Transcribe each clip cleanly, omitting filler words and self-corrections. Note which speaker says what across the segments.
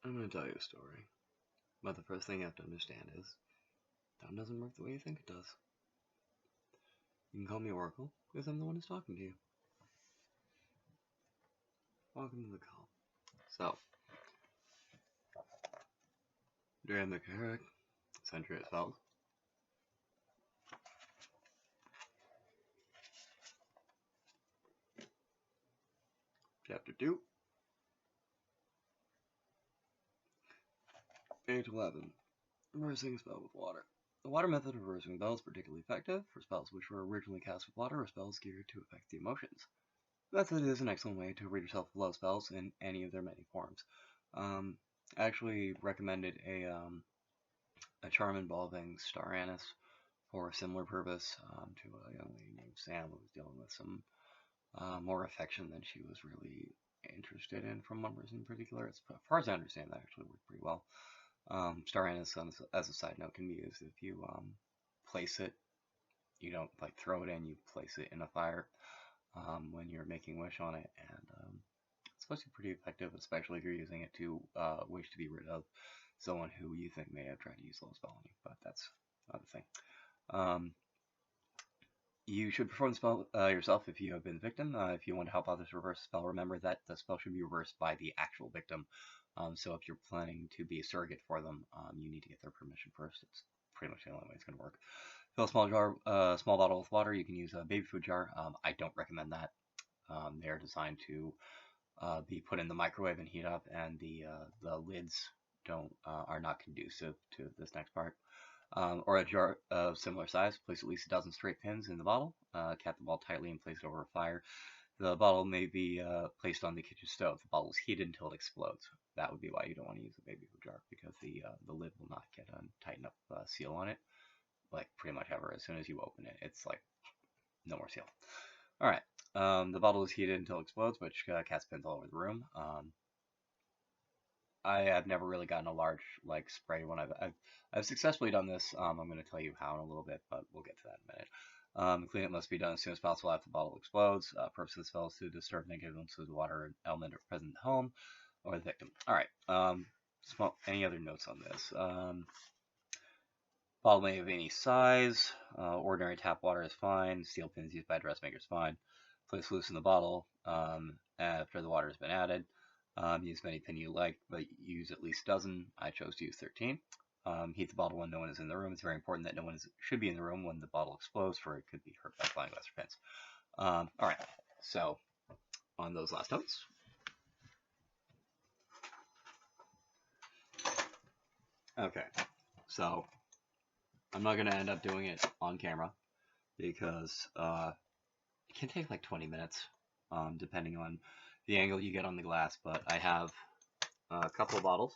Speaker 1: I'm going to tell you a story, but the first thing you have to understand is time doesn't work the way you think it does. You can call me Oracle, because I'm the one who's talking to you. Welcome to the call. So, during the Carrick Century itself, Chapter 2, Page 11, Reversing a Spell with Water. The water method of reversing a spell is particularly effective for spells which were originally cast with water or spells geared to affect the emotions. The method is an excellent way to rid yourself of love spells in any of their many forms. I actually recommended a charm involving Star Anise for a similar purpose to a young lady named Sam who was dealing with some more affection than she was really interested in from one person in particular. As far as I understand, that actually worked pretty well. Star Anise, as a side note, can be used if you place it. You don't like throw it in, you place it in a fire when you're making wish on it, and it's supposed to be pretty effective, especially if you're using it to wish to be rid of someone who you think may have tried to use a spell on you, but that's another thing. You should perform the spell yourself if you have been the victim. If you want to help others reverse the spell, remember that the spell should be reversed by the actual victim. So if you're planning to be a surrogate for them, you need to get their permission first. It's pretty much the only way it's going to work. Fill a small bottle with water. You can use a baby food jar. I don't recommend that. They're designed to be put in the microwave and heat up, and the lids are not conducive to this next part. Or a jar of similar size. Place at least a dozen straight pins in the bottle. Cap the ball tightly and place it over a fire. The bottle may be placed on the kitchen stove. The bottle is heated until it explodes. That would be why you don't want to use a baby food jar, because the lid will not get a tighten up seal on it. Like pretty much ever. As soon as you open it, it's like no more seal. All right. The bottle is heated until it explodes, which casts pins all over the room. I have never really gotten a large like spray when I've successfully done this. I'm going to tell you how in a little bit, but we'll get to that in a minute. Cleanup must be done as soon as possible after the bottle explodes. Purpose of the spell is to disturb negative influences of the water element or present in the home or the victim. All right. Any other notes on this? Bottle may have any size. Ordinary tap water is fine. Steel pins used by dressmakers is fine. Place loose in the bottle after the water has been added. Use any pin you like, but use at least a dozen. I chose to use 13. Heat the bottle when no one is in the room. It's very important that no one should be in the room when the bottle explodes, for it could be hurt by flying glass or pins. All right, so on those last notes. Okay, so I'm not going to end up doing it on camera because it can take like 20 minutes, depending on the angle you get on the glass, but I have a couple of bottles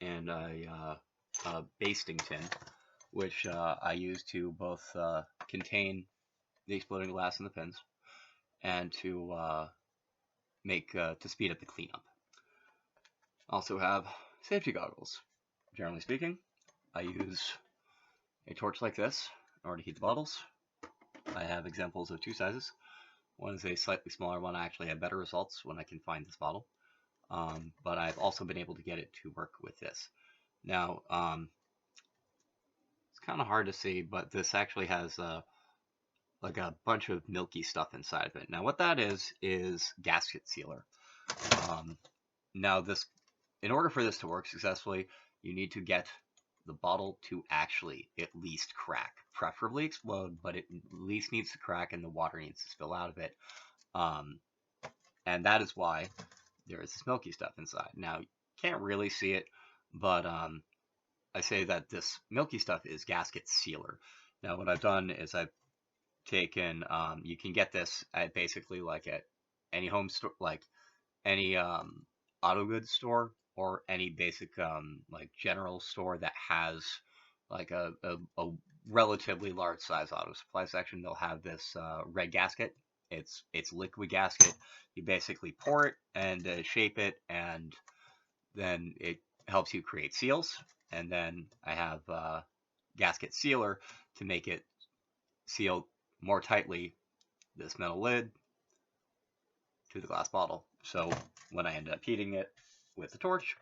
Speaker 1: and a basting tin, which I use to both contain the exploding glass and the pins, and to to speed up the cleanup. Also have safety goggles. Generally speaking, I use a torch like this in order to heat the bottles. I have examples of two sizes. One is a slightly smaller one. I actually have better results when I can find this bottle. But I've also been able to get it to work with this. Now, it's kind of hard to see, but this actually has like a bunch of milky stuff inside of it. Now, what that is gasket sealer. Now, in order for this to work successfully, you need to get the bottle to actually at least crack, preferably explode, but it at least needs to crack and the water needs to spill out of it. And that is why there is this milky stuff inside. Now, you can't really see it, but I say that this milky stuff is gasket sealer. Now, what I've done is I've taken, you can get this at basically like at any home store, like any auto goods store, or any basic like general store that has like a relatively large size auto supply section. They'll have this red gasket. It's liquid gasket. You basically pour it and shape it, and then it helps you create seals. And then I have gasket sealer to make it seal more tightly this metal lid to the glass bottle. So when I end up heating it with the torch,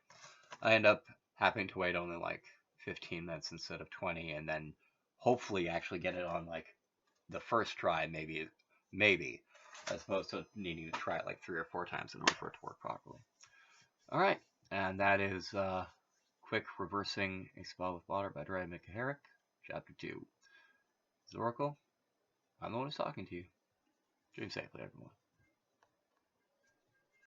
Speaker 1: I end up having to wait only like 15 minutes instead of 20, and then hopefully actually get it on like the first try, maybe, as opposed to needing to try it like 3 or 4 times in order for it to work properly. All right, and that is Quick Reversing a Spell with Water by Dre Mikaharic, Chapter 2. Zoracle, I'm the one who's talking to you. Dream safely, everyone.